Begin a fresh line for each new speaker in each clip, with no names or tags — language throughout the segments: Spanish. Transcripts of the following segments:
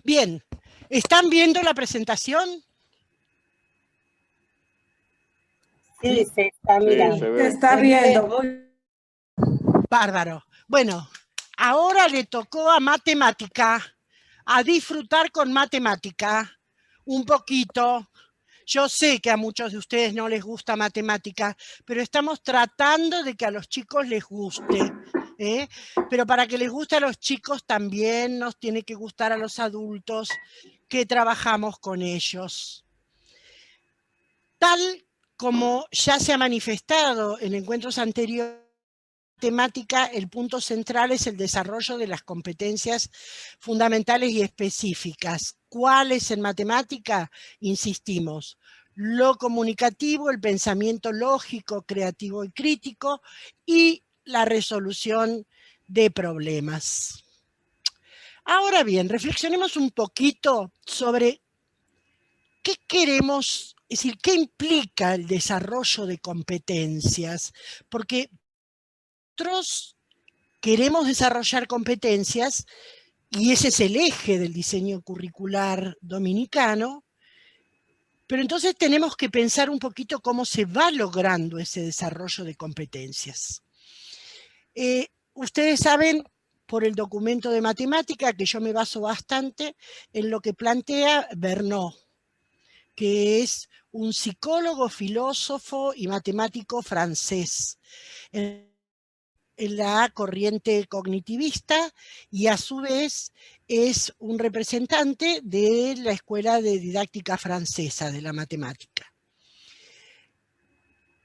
Bien, ¿están viendo la presentación?
Sí, se está mirando.
Se está viendo. Muy...
Bárbaro. Bueno, ahora le tocó a matemática, a disfrutar con matemática un poquito. Yo sé que a muchos de ustedes no les gusta matemática, pero estamos tratando de que a los chicos les guste. Pero para que les guste a los chicos también nos tiene que gustar a los adultos que trabajamos con ellos. Tal como ya se ha manifestado en encuentros anteriores, temática, el punto central es el desarrollo de las competencias fundamentales y específicas. ¿Cuáles en matemática? Insistimos, lo comunicativo, el pensamiento lógico, creativo y crítico, y la resolución de problemas. Ahora bien, reflexionemos un poquito sobre qué queremos, es decir, qué implica el desarrollo de competencias, porque nosotros queremos desarrollar competencias y ese es el eje del diseño curricular dominicano, pero entonces tenemos que pensar un poquito cómo se va logrando ese desarrollo de competencias. Ustedes saben por el documento de matemática que yo me baso bastante en lo que plantea Verneau, que es un psicólogo, filósofo y matemático francés, en la corriente cognitivista, y a su vez es un representante de la Escuela de Didáctica Francesa de la Matemática.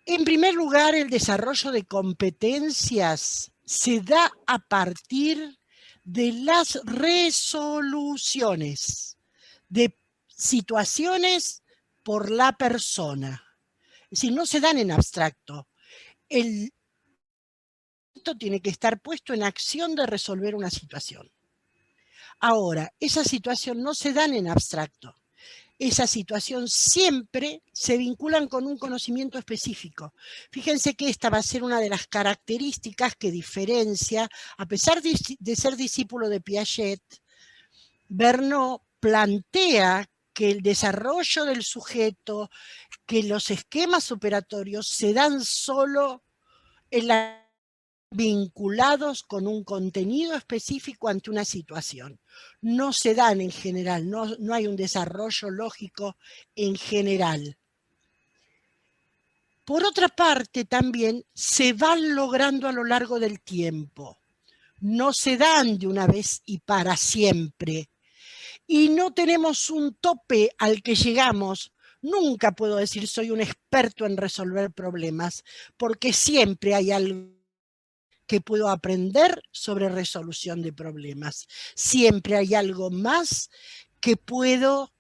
En primer lugar, el desarrollo de competencias se da a partir de las resoluciones de situaciones por la persona. Es decir, no se dan en abstracto. El tiene que estar puesto en acción de resolver una situación. Ahora, esa situación no se dan en abstracto. Esa situación siempre se vinculan con un conocimiento específico. Fíjense que esta va a ser una de las características que diferencia, a pesar de ser discípulo de Piaget, Verneau plantea que el desarrollo del sujeto, que los esquemas operatorios se dan solo en la vinculados con un contenido específico ante una situación. No se dan en general, no hay un desarrollo lógico en general. Por otra parte, también se van logrando a lo largo del tiempo. No se dan de una vez y para siempre. Y no tenemos un tope al que llegamos. Nunca puedo decir soy un experto en resolver problemas, porque siempre hay algo que puedo aprender sobre resolución de problemas. Siempre hay algo más que puedo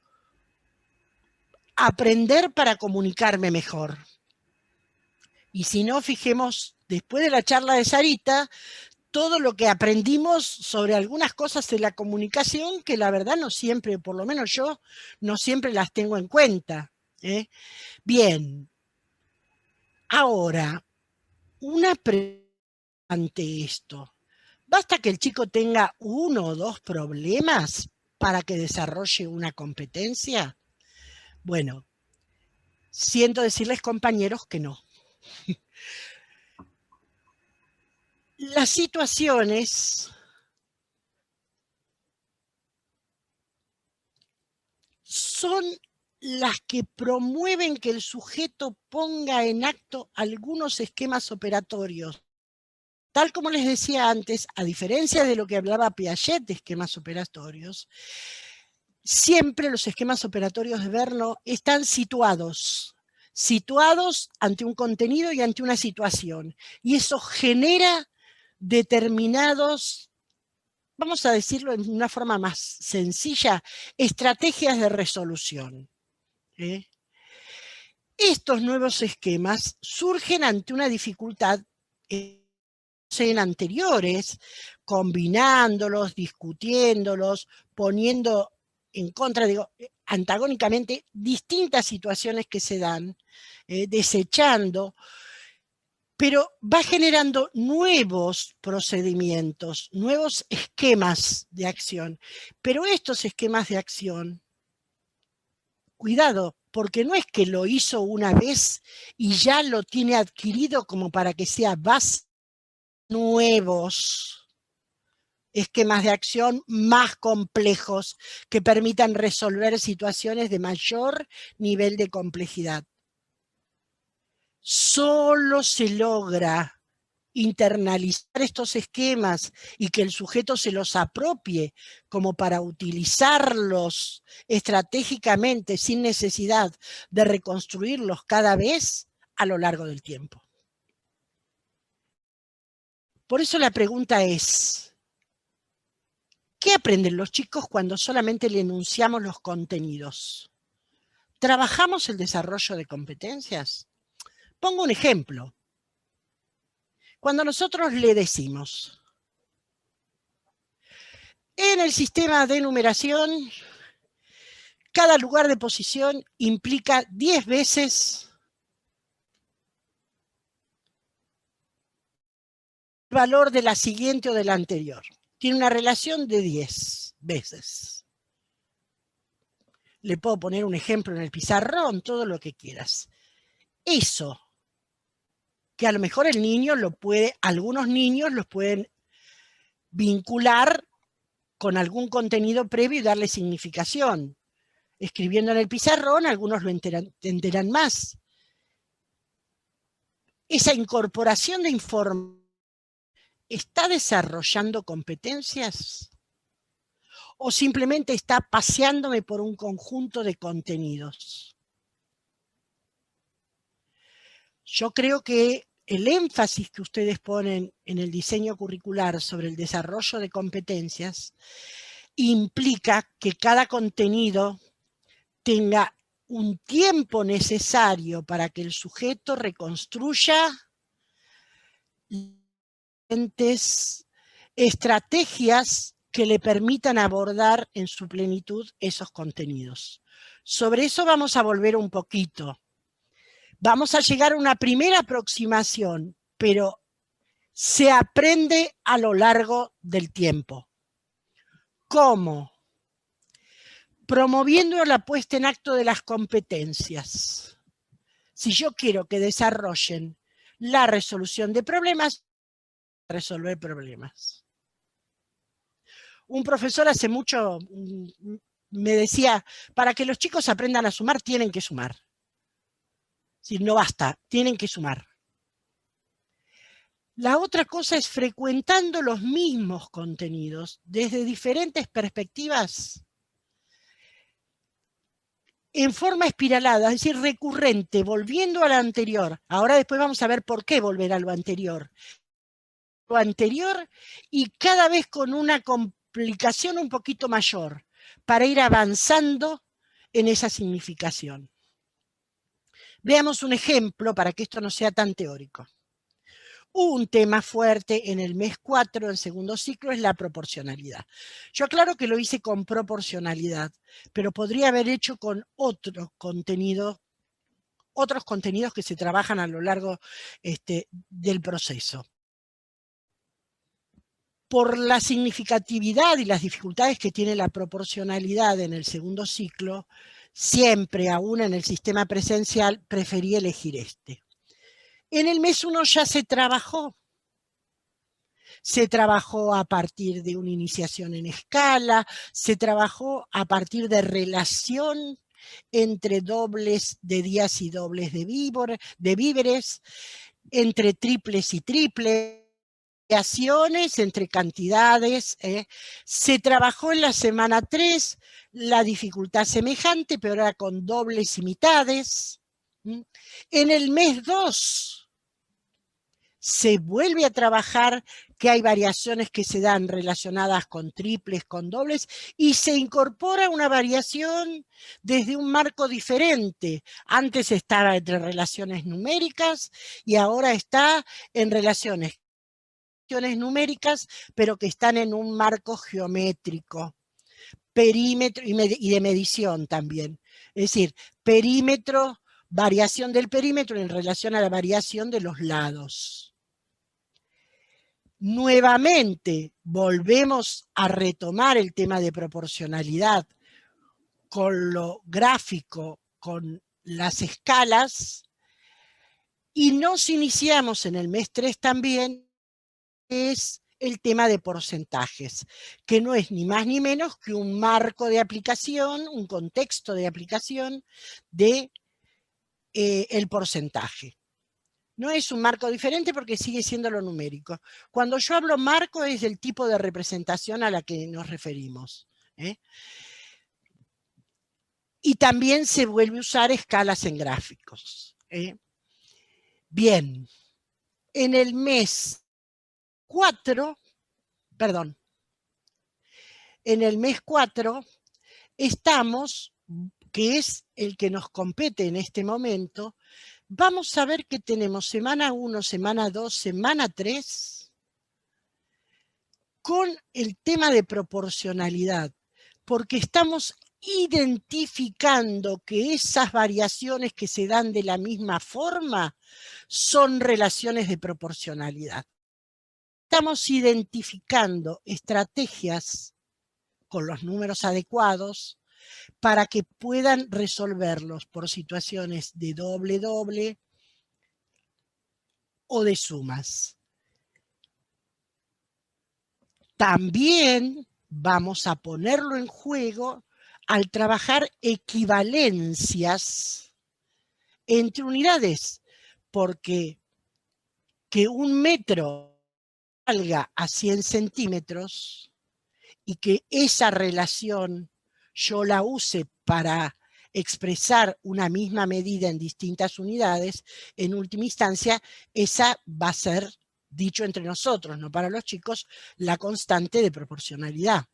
aprender para comunicarme mejor. Y si no, fijemos, después de la charla de Sarita, todo lo que aprendimos sobre algunas cosas de la comunicación que la verdad no siempre, por lo menos yo, no siempre las tengo en cuenta. Bien, ahora, una pregunta ante esto. ¿Basta que el chico tenga uno o dos problemas para que desarrolle una competencia? Bueno, siento decirles, compañeros, que no. Las situaciones son las que promueven que el sujeto ponga en acto algunos esquemas operatorios. Tal como les decía antes, a diferencia de lo que hablaba Piaget de esquemas operatorios, siempre los esquemas operatorios de Verneau están situados ante un contenido y ante una situación. Y eso genera determinados, vamos a decirlo en una forma más sencilla, estrategias de resolución. Estos nuevos esquemas surgen ante una dificultad en anteriores, combinándolos, discutiéndolos, poniendo en contra, antagónicamente, distintas situaciones que se dan, desechando, pero va generando nuevos procedimientos, nuevos esquemas de acción. Pero estos esquemas de acción, cuidado, porque no es que lo hizo una vez y ya lo tiene adquirido como para que sea base. Nuevos esquemas de acción más complejos que permitan resolver situaciones de mayor nivel de complejidad. Solo se logra internalizar estos esquemas y que el sujeto se los apropie como para utilizarlos estratégicamente sin necesidad de reconstruirlos cada vez a lo largo del tiempo. Por eso la pregunta es, ¿qué aprenden los chicos cuando solamente le enunciamos los contenidos? ¿Trabajamos el desarrollo de competencias? Pongo un ejemplo. Cuando nosotros le decimos, en el sistema de numeración, cada lugar de posición implica 10 veces el valor de la siguiente o de la anterior. Tiene una relación de 10 veces. Le puedo poner un ejemplo en el pizarrón, todo lo que quieras. Eso, que a lo mejor el niño lo puede, algunos niños los pueden vincular con algún contenido previo y darle significación. Escribiendo en el pizarrón, algunos lo entenderán más. Esa incorporación de información, ¿está desarrollando competencias? ¿O simplemente está paseándome por un conjunto de contenidos? Yo creo que el énfasis que ustedes ponen en el diseño curricular sobre el desarrollo de competencias implica que cada contenido tenga un tiempo necesario para que el sujeto reconstruya estrategias que le permitan abordar en su plenitud esos contenidos. Sobre eso vamos a volver un poquito. Vamos a llegar a una primera aproximación, pero se aprende a lo largo del tiempo. ¿Cómo? Promoviendo la puesta en acto de las competencias. Si yo quiero que desarrollen la resolución de problemas, resolver problemas. Un profesor hace mucho me decía, para que los chicos aprendan a sumar, tienen que sumar. Si no basta, tienen que sumar. La otra cosa es frecuentando los mismos contenidos desde diferentes perspectivas, en forma espiralada, es decir, recurrente, volviendo a lo anterior. Ahora después vamos a ver por qué volver a lo anterior. Lo anterior y cada vez con una complicación un poquito mayor para ir avanzando en esa significación. Veamos un ejemplo para que esto no sea tan teórico. Un tema fuerte en el mes 4 del segundo ciclo es la proporcionalidad. Yo aclaro que lo hice con proporcionalidad, pero podría haber hecho con otros contenidos que se trabajan a lo largo del proceso. Por la significatividad y las dificultades que tiene la proporcionalidad en el segundo ciclo, siempre, aún en el sistema presencial, preferí elegir este. En el mes 1 ya se trabajó. Se trabajó a partir de una iniciación en escala, se trabajó a partir de relación entre dobles de días y dobles de víveres, entre triples y triples, variaciones entre cantidades. Se trabajó en la semana 3 la dificultad semejante, pero ahora con dobles y mitades. En el mes 2 se vuelve a trabajar que hay variaciones que se dan relacionadas con triples, con dobles, y se incorpora una variación desde un marco diferente. Antes estaba entre relaciones numéricas y ahora está en relaciones numéricas, pero que están en un marco geométrico, perímetro y de medición también. Es decir, perímetro variación del perímetro en relación a la variación de los lados. Nuevamente volvemos a retomar el tema de proporcionalidad con lo gráfico, con las escalas, y nos iniciamos en el mes 3 también, es el tema de porcentajes, que no es ni más ni menos que un marco de aplicación, un contexto de aplicación de el porcentaje. No es un marco diferente porque sigue siendo lo numérico. Cuando yo hablo marco es del tipo de representación a la que nos referimos. Y también se vuelve a usar escalas en gráficos. Bien, en el mes 4, perdón, en el mes 4 estamos, que es el que nos compete en este momento, vamos a ver que tenemos semana 1, semana 2, semana 3, con el tema de proporcionalidad, porque estamos identificando que esas variaciones que se dan de la misma forma son relaciones de proporcionalidad. Estamos identificando estrategias con los números adecuados para que puedan resolverlos por situaciones de doble-doble o de sumas. También vamos a ponerlo en juego al trabajar equivalencias entre unidades, porque que un metro valga a 100 centímetros y que esa relación yo la use para expresar una misma medida en distintas unidades, en última instancia, esa va a ser, dicho entre nosotros, no para los chicos, la constante de proporcionalidad.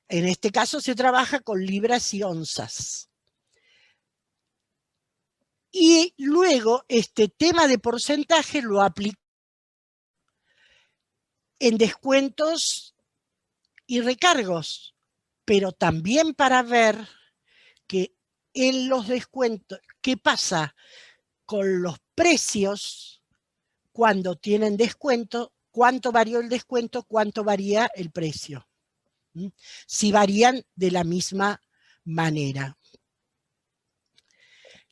En este caso se trabaja con libras y onzas. Y luego este tema de porcentaje lo aplico en descuentos y recargos, pero también para ver que en los descuentos, ¿qué pasa con los precios cuando tienen descuento? ¿Cuánto varió el descuento? ¿Cuánto varía el precio? Si varían de la misma manera.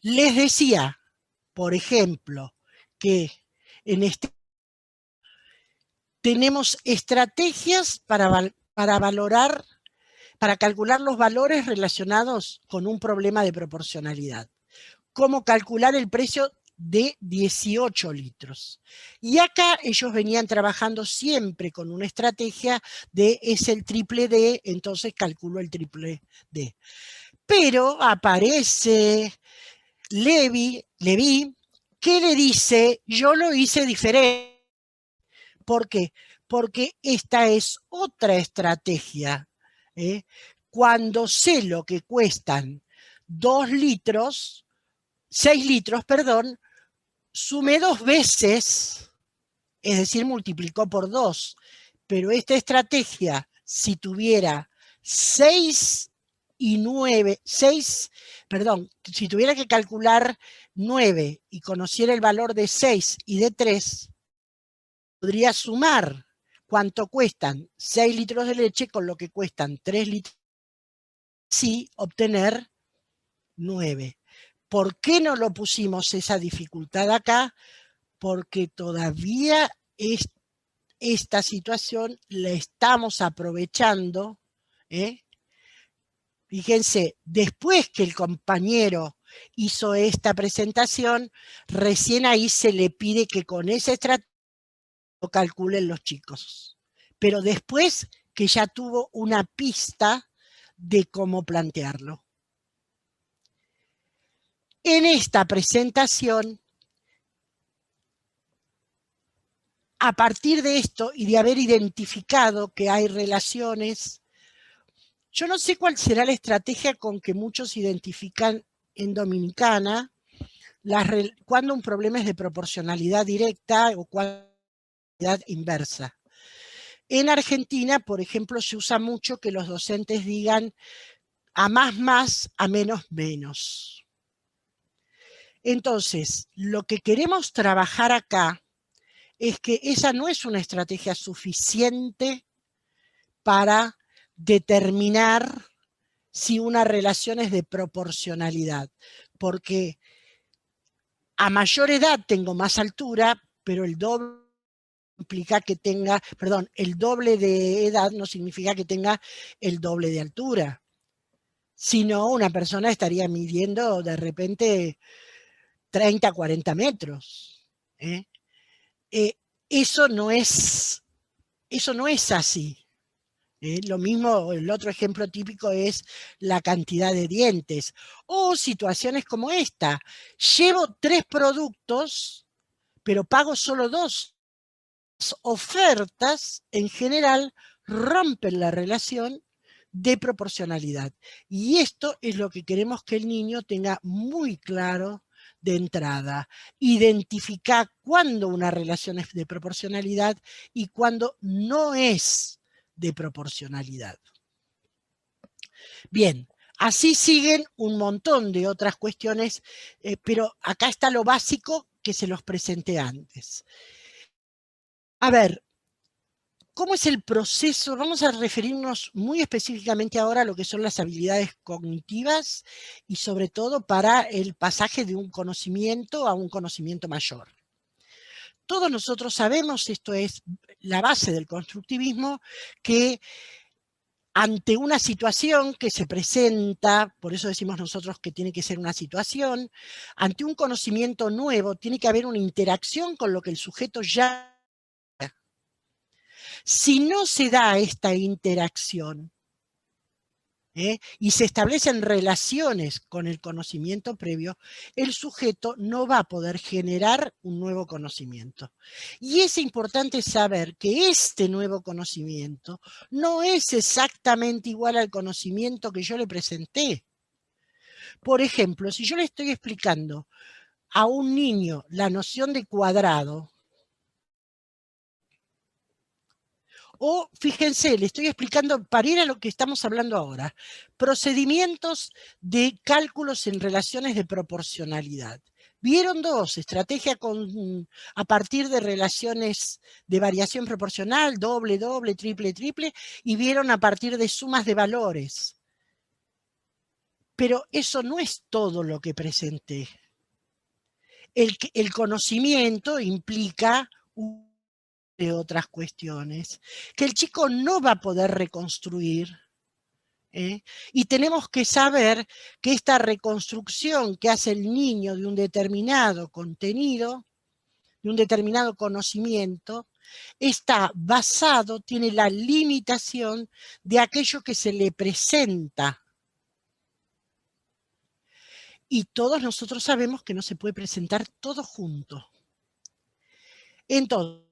Les decía, por ejemplo, que en este tenemos estrategias para valorar, para calcular los valores relacionados con un problema de proporcionalidad. Cómo calcular el precio de 18 litros. Y acá ellos venían trabajando siempre con una estrategia de es el triple D, entonces calculo el triple D. Pero aparece Levy, que le dice, yo lo hice diferente. ¿Por qué? Porque esta es otra estrategia. Cuando sé lo que cuestan 2 litros, 6 litros, perdón, sumé 2 veces, es decir, multiplicó por 2. Pero esta estrategia, si tuviera 6 y 9, 6, perdón, si tuviera que calcular 9 y conociera el valor de 6 y de 3, podría sumar cuánto cuestan 6 litros de leche con lo que cuestan 3 litros, sí obtener 9. ¿Por qué no lo pusimos esa dificultad acá? Porque todavía esta situación la estamos aprovechando. Fíjense, después que el compañero hizo esta presentación, recién ahí se le pide que con esa estrategia lo calculen los chicos. Pero después que ya tuvo una pista de cómo plantearlo. En esta presentación, a partir de esto y de haber identificado que hay relaciones, yo no sé cuál será la estrategia con que muchos identifican en Dominicana cuando un problema es de proporcionalidad directa o proporcionalidad inversa. En Argentina, por ejemplo, se usa mucho que los docentes digan a más, a menos, menos. Entonces, lo que queremos trabajar acá es que esa no es una estrategia suficiente para determinar si una relación es de proporcionalidad, porque a mayor edad tengo más altura, pero el doble implica que tenga, perdón, el doble de edad no significa que tenga el doble de altura. Si no, una persona estaría midiendo de repente 30, 40 metros. ¿Eh? Eso no es así. Lo mismo, el otro ejemplo típico es la cantidad de dientes. O situaciones como esta. Llevo 3 productos, pero pago solo 2. Las ofertas, en general, rompen la relación de proporcionalidad. Y esto es lo que queremos que el niño tenga muy claro de entrada. Identificar cuándo una relación es de proporcionalidad y cuándo no es de proporcionalidad. Bien, así siguen un montón de otras cuestiones, pero acá está lo básico que se los presenté antes. A ver, ¿cómo es el proceso? Vamos a referirnos muy específicamente ahora a lo que son las habilidades cognitivas y sobre todo para el pasaje de un conocimiento a un conocimiento mayor. Todos nosotros sabemos, esto es la base del constructivismo, que ante una situación que se presenta, por eso decimos nosotros que tiene que ser una situación, ante un conocimiento nuevo tiene que haber una interacción con lo que el sujeto ya... Si no se da esta interacción y se establecen relaciones con el conocimiento previo, el sujeto no va a poder generar un nuevo conocimiento. Y es importante saber que este nuevo conocimiento no es exactamente igual al conocimiento que yo le presenté. Por ejemplo, si yo le estoy explicando a un niño la noción de cuadrado, o, fíjense, le estoy explicando, para ir a lo que estamos hablando ahora, procedimientos de cálculos en relaciones de proporcionalidad. Vieron 2, estrategia a partir de relaciones de variación proporcional, doble, doble, triple, triple, y vieron a partir de sumas de valores. Pero eso no es todo lo que presenté. El conocimiento implica de otras cuestiones, que el chico no va a poder reconstruir. Y tenemos que saber que esta reconstrucción que hace el niño de un determinado contenido, de un determinado conocimiento, está basado, tiene la limitación de aquello que se le presenta. Y todos nosotros sabemos que no se puede presentar todo junto. Entonces,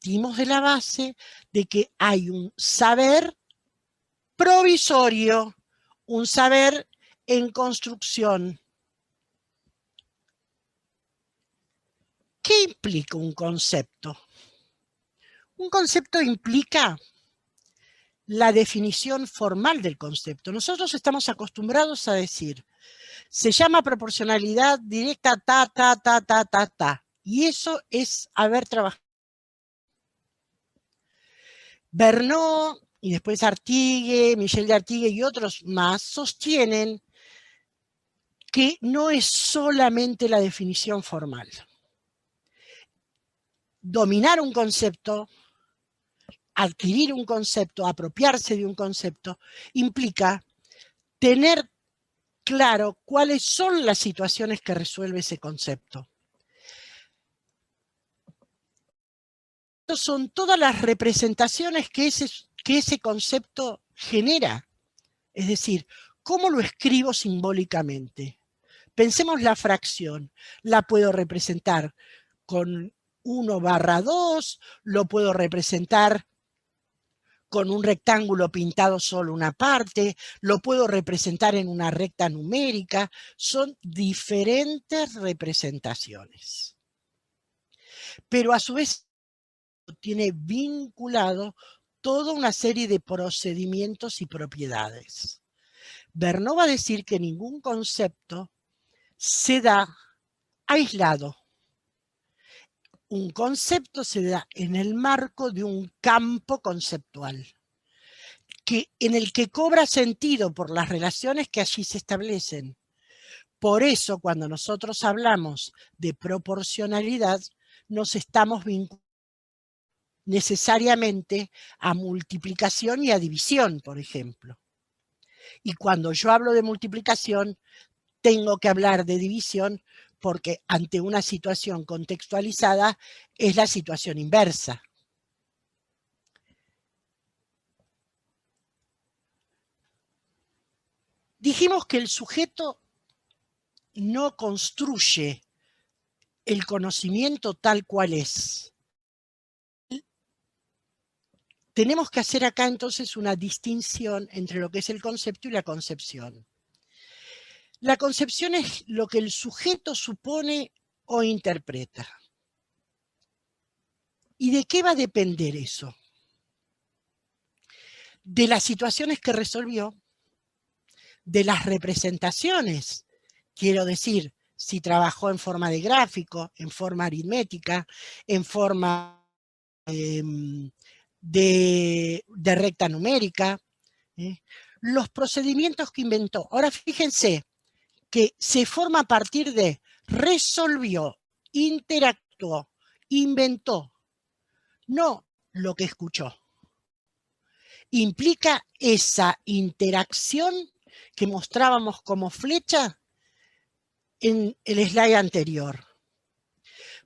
partimos de la base de que hay un saber provisorio, un saber en construcción. ¿Qué implica un concepto? Un concepto implica la definición formal del concepto. Nosotros estamos acostumbrados a decir, se llama proporcionalidad directa, ta, ta, ta, ta, ta, ta. Y eso es haber trabajado. Bernoulli y después Artigue, Michel de Artigue y otros más sostienen que no es solamente la definición formal. Dominar un concepto, adquirir un concepto, apropiarse de un concepto, implica tener claro cuáles son las situaciones que resuelve ese concepto. Son todas las representaciones que ese concepto genera. Es decir, ¿cómo lo escribo simbólicamente? Pensemos la fracción. La puedo representar con 1/2, lo puedo representar con un rectángulo pintado solo una parte, lo puedo representar en una recta numérica. Son diferentes representaciones. Pero a su vez tiene vinculado toda una serie de procedimientos y propiedades. Bernoulli va a decir que ningún concepto se da aislado. Un concepto se da en el marco de un campo conceptual, en el que cobra sentido por las relaciones que allí se establecen. Por eso, cuando nosotros hablamos de proporcionalidad, nos estamos vinculando necesariamente a multiplicación y a división, por ejemplo. Y cuando yo hablo de multiplicación, tengo que hablar de división porque ante una situación contextualizada es la situación inversa. Dijimos que el sujeto no construye el conocimiento tal cual es. Tenemos que hacer acá entonces una distinción entre lo que es el concepto y la concepción. La concepción es lo que el sujeto supone o interpreta. ¿Y de qué va a depender eso? De las situaciones que resolvió, de las representaciones, quiero decir, si trabajó en forma de gráfico, en forma aritmética, en forma de recta numérica, los procedimientos que inventó. Ahora fíjense que se forma a partir de resolvió, interactuó, inventó, no lo que escuchó. Implica esa interacción que mostrábamos como flecha en el slide anterior.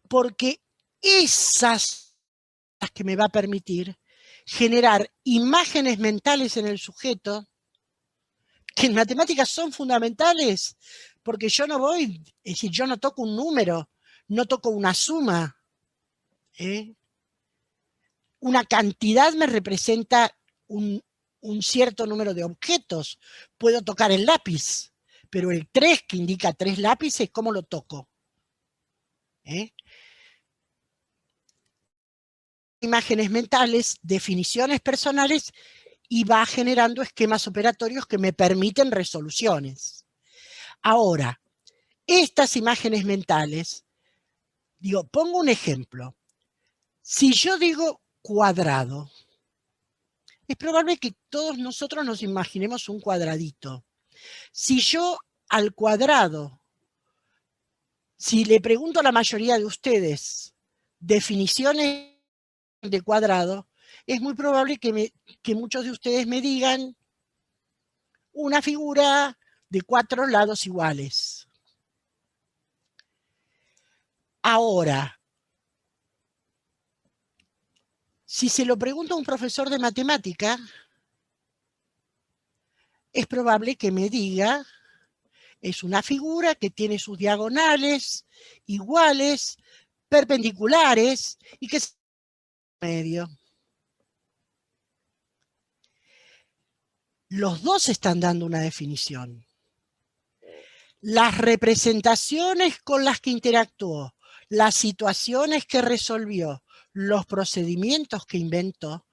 Porque esas las que me va a permitir generar imágenes mentales en el sujeto, que en matemáticas son fundamentales, porque yo no voy, es decir, yo no toco un número, no toco una suma. Una cantidad me representa un cierto número de objetos. Puedo tocar el lápiz, pero el 3, que indica 3 lápices, ¿cómo lo toco? Imágenes mentales, definiciones personales, y va generando esquemas operatorios que me permiten resoluciones. Ahora, estas imágenes mentales, pongo un ejemplo. Si yo digo cuadrado, es probable que todos nosotros nos imaginemos un cuadradito. Si yo al cuadrado, si le pregunto a la mayoría de ustedes definiciones de cuadrado, es muy probable que muchos de ustedes me digan una figura de 4 lados iguales. Ahora, si se lo pregunto a un profesor de matemática, es probable que me diga, es una figura que tiene sus diagonales iguales, perpendiculares, y que es medio. Los dos están dando una definición. Las representaciones con las que interactuó, las situaciones que resolvió, los procedimientos que inventó,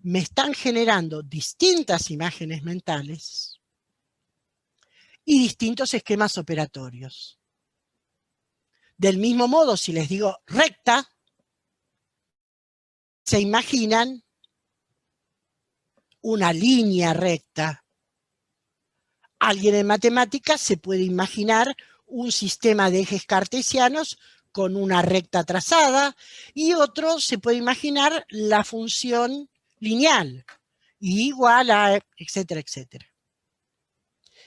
me están generando distintas imágenes mentales y distintos esquemas operatorios. Del mismo modo, si les digo recta, se imaginan una línea recta. Alguien en matemáticas se puede imaginar un sistema de ejes cartesianos con una recta trazada, y otro se puede imaginar la función lineal, igual a, etcétera, etcétera.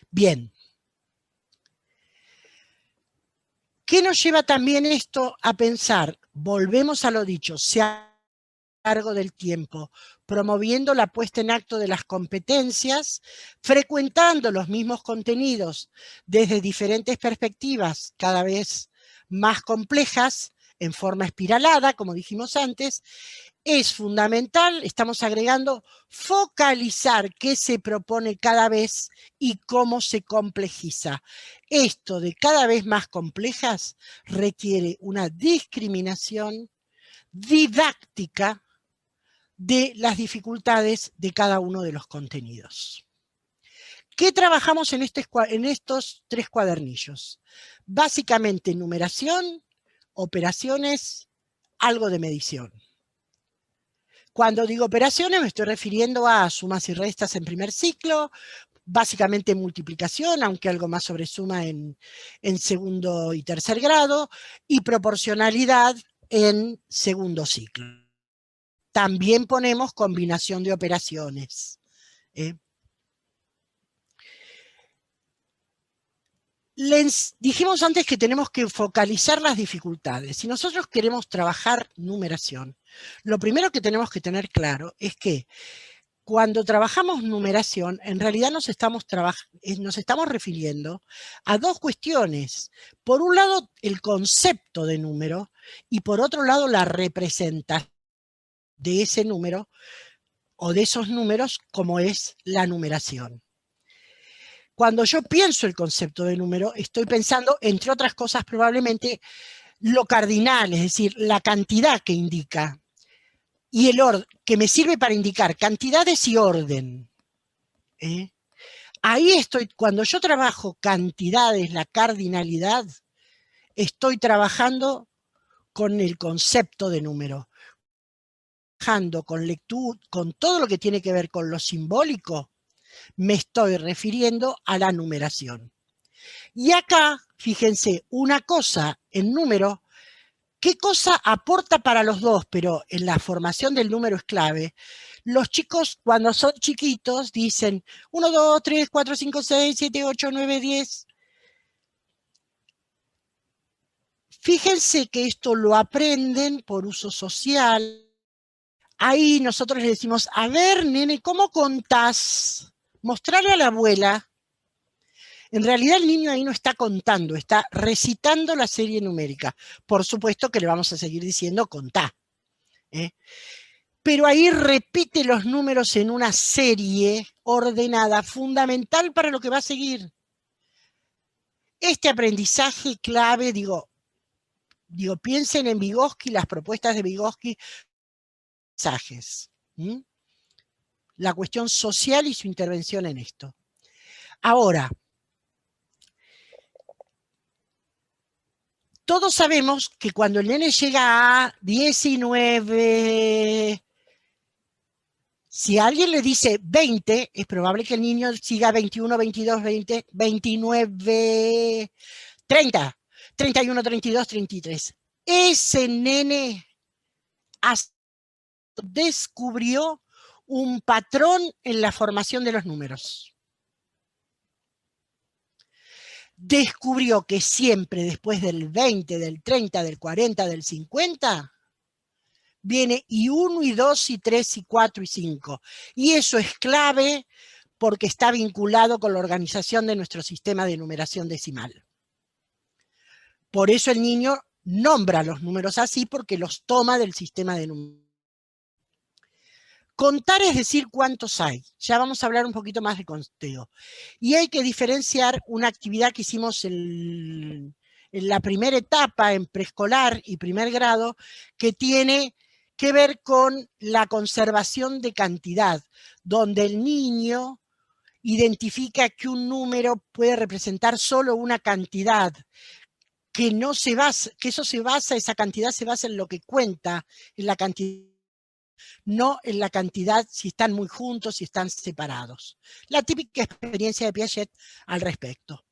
Bien. ¿Qué nos lleva también esto a pensar? Volvemos a lo dicho, se ha a lo largo del tiempo, promoviendo la puesta en acto de las competencias, frecuentando los mismos contenidos desde diferentes perspectivas cada vez más complejas, en forma espiralada, como dijimos antes. Es fundamental, estamos agregando, focalizar qué se propone cada vez y cómo se complejiza. Esto de cada vez más complejas requiere una discriminación didáctica de las dificultades de cada uno de los contenidos. ¿Qué trabajamos en estos 3 cuadernillos? Básicamente numeración, operaciones, algo de medición. Cuando digo operaciones me estoy refiriendo a sumas y restas en primer ciclo, básicamente multiplicación, aunque algo más sobre suma en segundo y tercer grado, y proporcionalidad en segundo ciclo. También ponemos combinación de operaciones. Les dijimos antes que tenemos que focalizar las dificultades. Si nosotros queremos trabajar numeración, lo primero que tenemos que tener claro es que cuando trabajamos numeración, en realidad nos estamos refiriendo a 2 cuestiones. Por un lado, el concepto de número, y por otro lado, la representación de ese número o de esos números como es la numeración. Cuando yo pienso el concepto de número, estoy pensando, entre otras cosas, probablemente lo cardinal, es decir, la cantidad que indica, y el orden, que me sirve para indicar cantidades y orden. Ahí estoy, cuando yo trabajo cantidades, la cardinalidad, estoy trabajando con el concepto de número. Trabajando con lectura, con todo lo que tiene que ver con lo simbólico, me estoy refiriendo a la numeración. Y acá, fíjense, una cosa en número, ¿qué cosa aporta para los dos? Pero en la formación del número es clave. Los chicos, cuando son chiquitos, dicen 1, 2, 3, 4, 5, 6, 7, 8, 9, 10. Fíjense que esto lo aprenden por uso social. Ahí nosotros le decimos, a ver, nene, ¿cómo contás? Mostrarle a la abuela. En realidad el niño ahí no está contando, está recitando la serie numérica. Por supuesto que le vamos a seguir diciendo contá. Pero ahí repite los números en una serie ordenada, fundamental para lo que va a seguir. Este aprendizaje clave, digo, piensen en Vygotsky, las propuestas de Vygotsky, mensajes. La cuestión social y su intervención en esto. Ahora, todos sabemos que cuando el nene llega a 19, si alguien le dice 20, es probable que el niño siga 21, 22, 20, 29, 30, 31, 32, 33. Ese nene descubrió un patrón en la formación de los números. Descubrió que siempre después del 20, del 30, del 40, del 50, viene y 1, y 2, y 3, y 4, y 5. Y eso es clave porque está vinculado con la organización de nuestro sistema de numeración decimal. Por eso el niño nombra los números así, porque los toma del sistema de numeración. Contar es decir cuántos hay. Ya vamos a hablar un poquito más de conteo. Y hay que diferenciar una actividad que hicimos en la primera etapa, en preescolar y primer grado, que tiene que ver con la conservación de cantidad, donde el niño identifica que un número puede representar solo una cantidad, que no se basa, que eso se basa, esa cantidad se basa en lo que cuenta, en la cantidad, no en la cantidad si están muy juntos, si están separados. La típica experiencia de Piaget al respecto.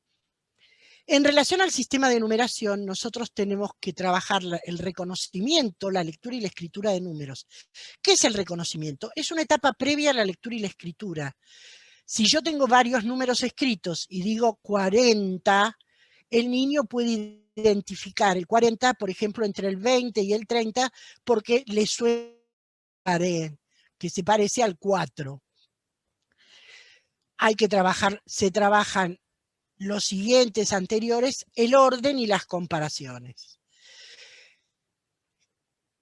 En relación al sistema de numeración, nosotros tenemos que trabajar el reconocimiento, la lectura y la escritura de números. ¿Qué es el reconocimiento? Es una etapa previa a la lectura y la escritura. Si yo tengo varios números escritos y digo 40, el niño puede identificar el 40, por ejemplo, entre el 20 y el 30, porque le suena que se parece al 4. Hay que trabajar, se trabajan los siguientes anteriores, el orden y las comparaciones.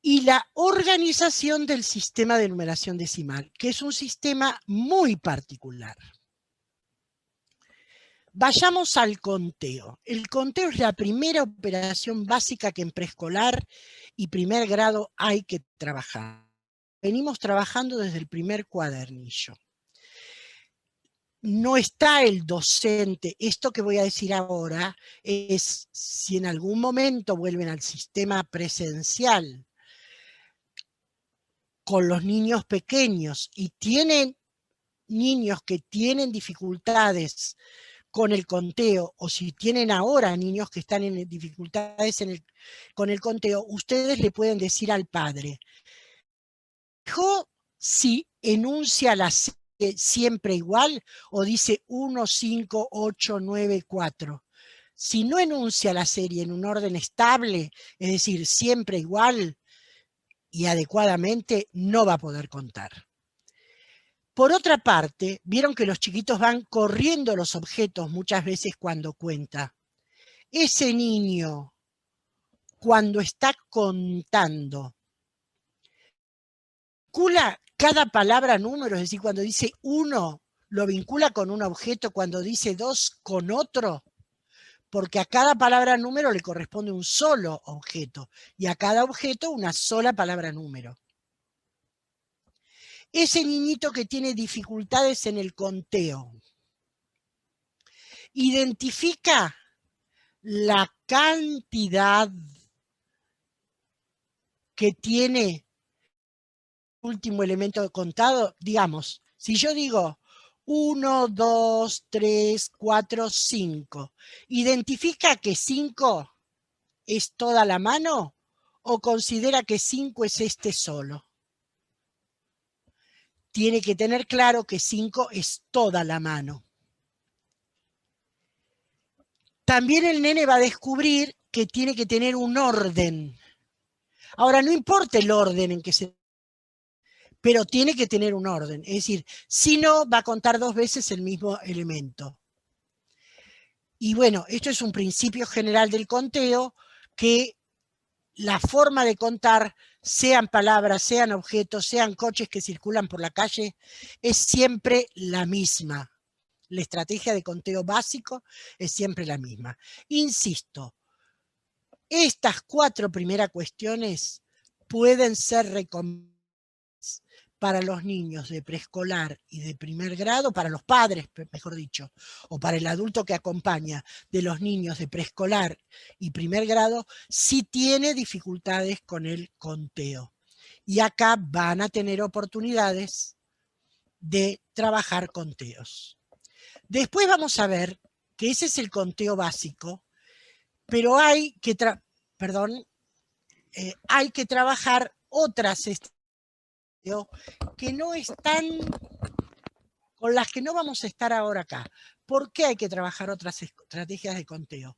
Y la organización del sistema de numeración decimal, que es un sistema muy particular. Vayamos al conteo. El conteo es la primera operación básica que en preescolar y primer grado hay que trabajar. Venimos trabajando desde el primer cuadernillo. no está el docente. Esto que voy a decir ahora es, si en algún momento vuelven al sistema presencial con los niños pequeños y tienen niños que tienen dificultades con el conteo, o si tienen ahora niños que están en dificultades con el conteo, ustedes le pueden decir al padre, hijo, si enuncia la serie siempre igual, o dice 1, 5, 8, 9, 4. Si no enuncia la serie en un orden estable, es decir, siempre igual y adecuadamente, no va a poder contar. Por otra parte, vieron que los chiquitos van corriendo los objetos muchas veces cuando cuenta. Ese niño, cuando está contando, vincula cada palabra número, es decir, cuando dice 1, lo vincula con un objeto, cuando dice 2, con otro, porque a cada palabra número le corresponde un solo objeto, y a cada objeto una sola palabra número. Ese niñito que tiene dificultades en el conteo, identifica la cantidad que tiene el último elemento contado. Digamos, si yo digo 1, 2, 3, 4, 5, ¿identifica que 5 es toda la mano o considera que 5 es este solo? Tiene que tener claro que 5 es toda la mano. También el nene va a descubrir que tiene que tener un orden. Ahora, no importa el orden en que se... pero tiene que tener un orden. Es decir, si no, va a contar 2 veces el mismo elemento. Y bueno, esto es un principio general del conteo, que la forma de contar, sean palabras, sean objetos, sean coches que circulan por la calle, es siempre la misma. La estrategia de conteo básico es siempre la misma. Insisto, estas 4 primeras cuestiones pueden ser recomendadas para los niños de preescolar y de primer grado, para los padres, mejor dicho, o para el adulto que acompaña de los niños de preescolar y primer grado, si tiene dificultades con el conteo. Y acá van a tener oportunidades de trabajar conteos. Después vamos a ver que ese es el conteo básico, pero hay que, hay que trabajar otras estrategias que no están, con las que no vamos a estar ahora acá. ¿Por qué hay que trabajar otras estrategias de conteo?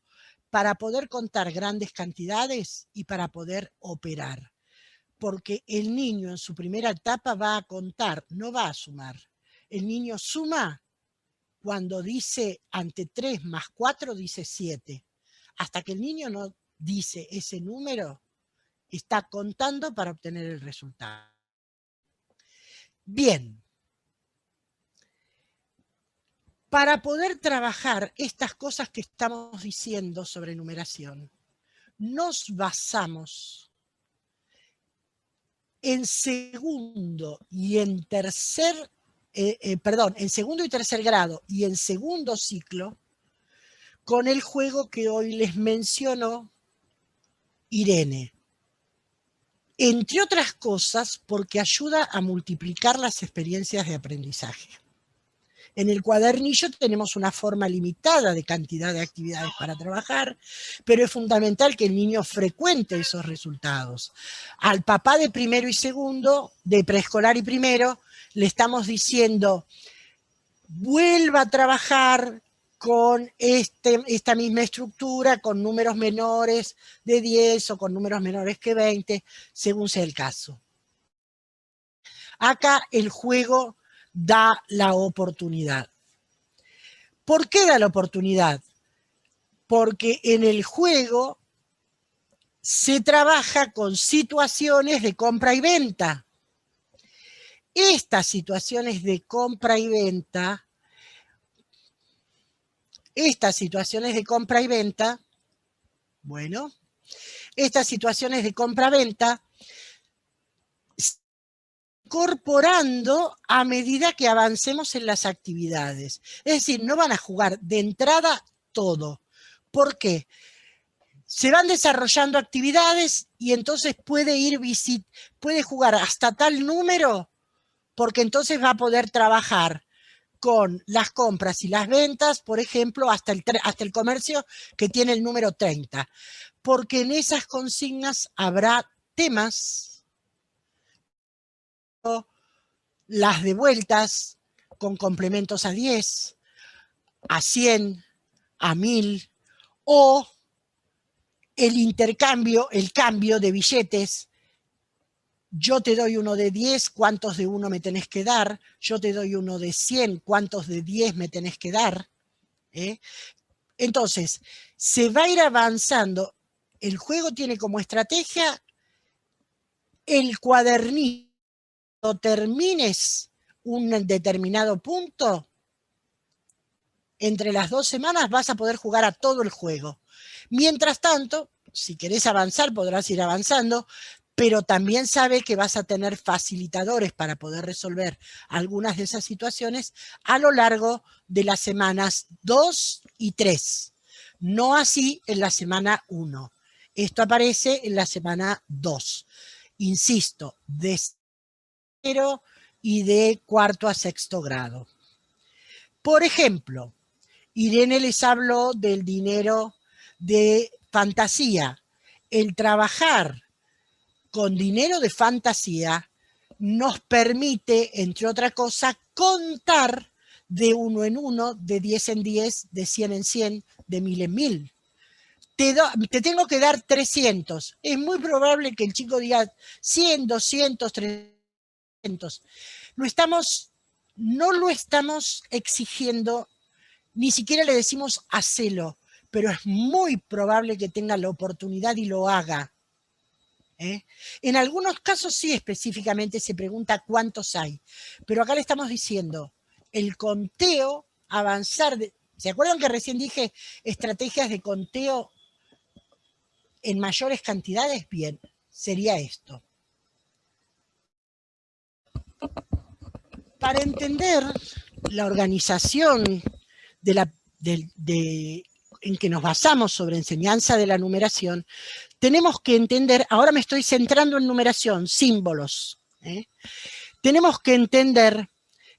Para poder contar grandes cantidades y para poder operar. Porque el niño en su primera etapa va a contar, no va a sumar. El niño suma cuando dice ante 3 más 4, dice 7. Hasta que el niño no dice ese número, está contando para obtener el resultado. Bien. Para poder trabajar estas cosas que estamos diciendo sobre numeración, nos basamos en segundo y en tercer, en segundo y tercer grado y en segundo ciclo, con el juego que hoy les mencionó Irene. Entre otras cosas, porque ayuda a multiplicar las experiencias de aprendizaje. En el cuadernillo tenemos una forma limitada de cantidad de actividades para trabajar, pero es fundamental que el niño frecuente esos resultados. Al papá de primero y segundo, de preescolar y primero, le estamos diciendo, vuelva a trabajar con esta misma estructura, con números menores de 10 o con números menores que 20, según sea el caso. Acá el juego da la oportunidad. ¿Por qué da la oportunidad? Porque en el juego se trabaja con situaciones de compra y venta. Estas situaciones de compra y venta, bueno, estas situaciones de compra-venta incorporando a medida que avancemos en las actividades. Es decir, no van a jugar de entrada todo. ¿Por qué? Se van desarrollando actividades y entonces puede jugar hasta tal número, porque entonces va a poder trabajar con las compras y las ventas, por ejemplo, hasta el comercio que tiene el número 30. Porque en esas consignas habrá temas, las devueltas con complementos a 10, a 100, a 1000, o el intercambio, el cambio de billetes. Yo te doy uno de 10, ¿cuántos de uno me tenés que dar? Yo te doy uno de 100, ¿cuántos de 10 me tenés que dar? Entonces, se va a ir avanzando. El juego tiene como estrategia el cuadernillo. Cuando termines un determinado punto, entre las 2 semanas vas a poder jugar a todo el juego. Mientras tanto, si querés avanzar, podrás ir avanzando, pero también sabe que vas a tener facilitadores para poder resolver algunas de esas situaciones a lo largo de las semanas 2 y 3. No así en la semana 1. Esto aparece en la semana 2. Insisto, de 0 y de 4º a 6º grado. Por ejemplo, Irene les habló del dinero de fantasía. El trabajar con dinero de fantasía nos permite, entre otras cosas, contar de 1 en 1, de 10 en 10, de 100 en 100, de 1000 en 1000. Te tengo que dar 300. Es muy probable que el chico diga 100, 200, 300. No lo estamos exigiendo, ni siquiera le decimos hacelo, pero es muy probable que tenga la oportunidad y lo haga. En algunos casos sí específicamente se pregunta cuántos hay, pero acá le estamos diciendo el conteo, avanzar. ¿Se acuerdan que recién dije estrategias de conteo en mayores cantidades? Bien, sería esto. Para entender la organización en que nos basamos sobre enseñanza de la numeración, tenemos que entender, ahora me estoy centrando en numeración, símbolos. Tenemos que entender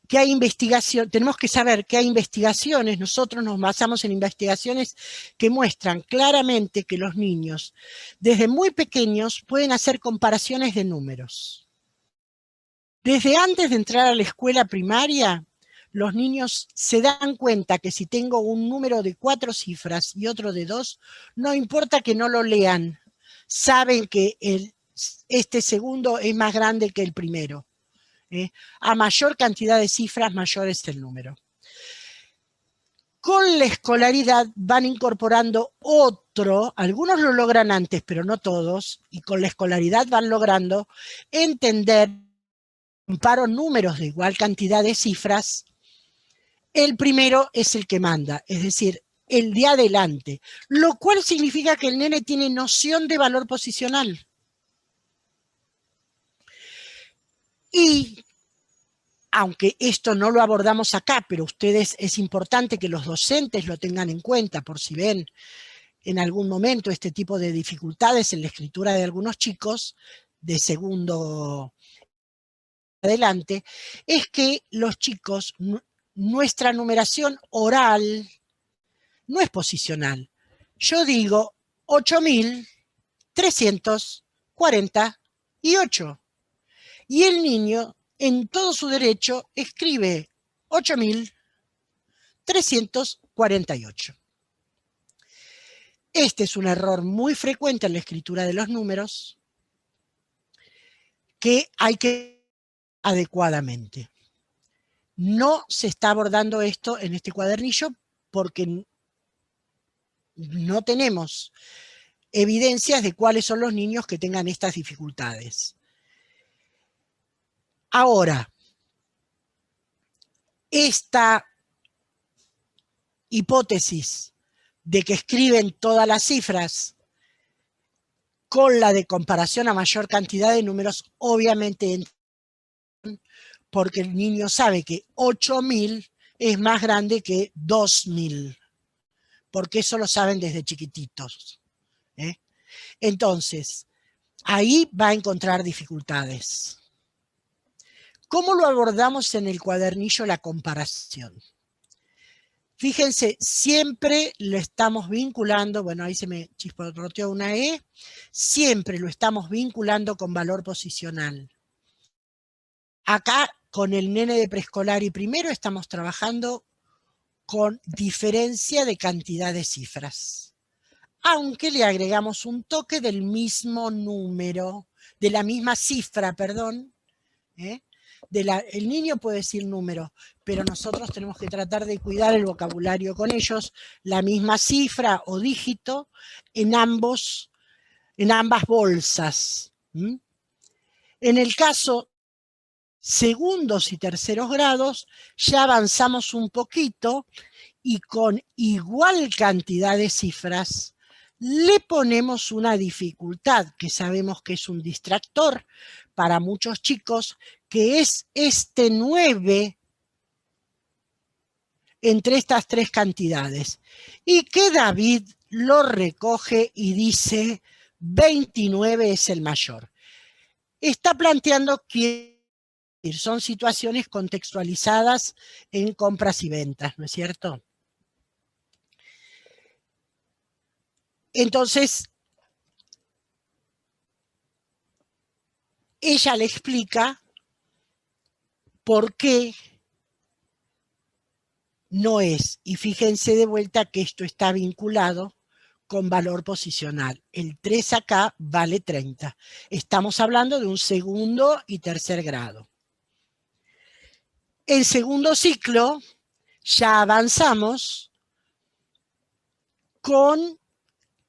que hay investigación, tenemos que saber que hay investigaciones, nosotros nos basamos en investigaciones que muestran claramente que los niños, desde muy pequeños, pueden hacer comparaciones de números. Desde antes de entrar a la escuela primaria, los niños se dan cuenta que si tengo un número de 4 cifras y otro de 2, no importa que no lo lean, saben que este segundo es más grande que el primero. A mayor cantidad de cifras, mayor es el número. Con la escolaridad van incorporando otro, algunos lo logran antes, pero no todos, y con la escolaridad van logrando entender, comparo números de igual cantidad de cifras, el primero es el que manda, es decir, el de adelante, lo cual significa que el nene tiene noción de valor posicional. Y aunque esto no lo abordamos acá, pero ustedes es importante que los docentes lo tengan en cuenta por si ven en algún momento este tipo de dificultades en la escritura de algunos chicos de segundo adelante, es que los chicos, nuestra numeración oral no es posicional. Yo digo 8.348 y el niño en todo su derecho escribe 8.348. Este es un error muy frecuente en la escritura de los números que hay que adecuadamente. No se está abordando esto en este cuadernillo porque no tenemos evidencias de cuáles son los niños que tengan estas dificultades. Ahora, esta hipótesis de que escriben todas las cifras con la de comparación a mayor cantidad de números, obviamente porque el niño sabe que 8.000 es más grande que 2.000, porque eso lo saben desde chiquititos. Entonces, ahí va a encontrar dificultades. ¿Cómo lo abordamos en el cuadernillo la comparación? Fíjense, siempre lo estamos vinculando, bueno, ahí se me chisporroteó una E, siempre lo estamos vinculando con valor posicional. Acá, con el nene de preescolar y primero, estamos trabajando con diferencia de cantidad de cifras, aunque le agregamos un toque del mismo número, de la misma cifra, perdón, el niño puede decir número, pero nosotros tenemos que tratar de cuidar el vocabulario con ellos, la misma cifra o dígito en ambas bolsas. En el caso segundos y terceros grados, ya avanzamos un poquito y con igual cantidad de cifras le ponemos una dificultad que sabemos que es un distractor para muchos chicos, que es este 9 entre estas tres cantidades. Y que David lo recoge y dice 29 es el mayor. Está planteando que son situaciones contextualizadas en compras y ventas, ¿no es cierto? Entonces, ella le explica por qué no es. Y fíjense de vuelta que esto está vinculado con valor posicional. El 3 acá vale 30. Estamos hablando de un segundo y tercer grado. En segundo ciclo ya avanzamos con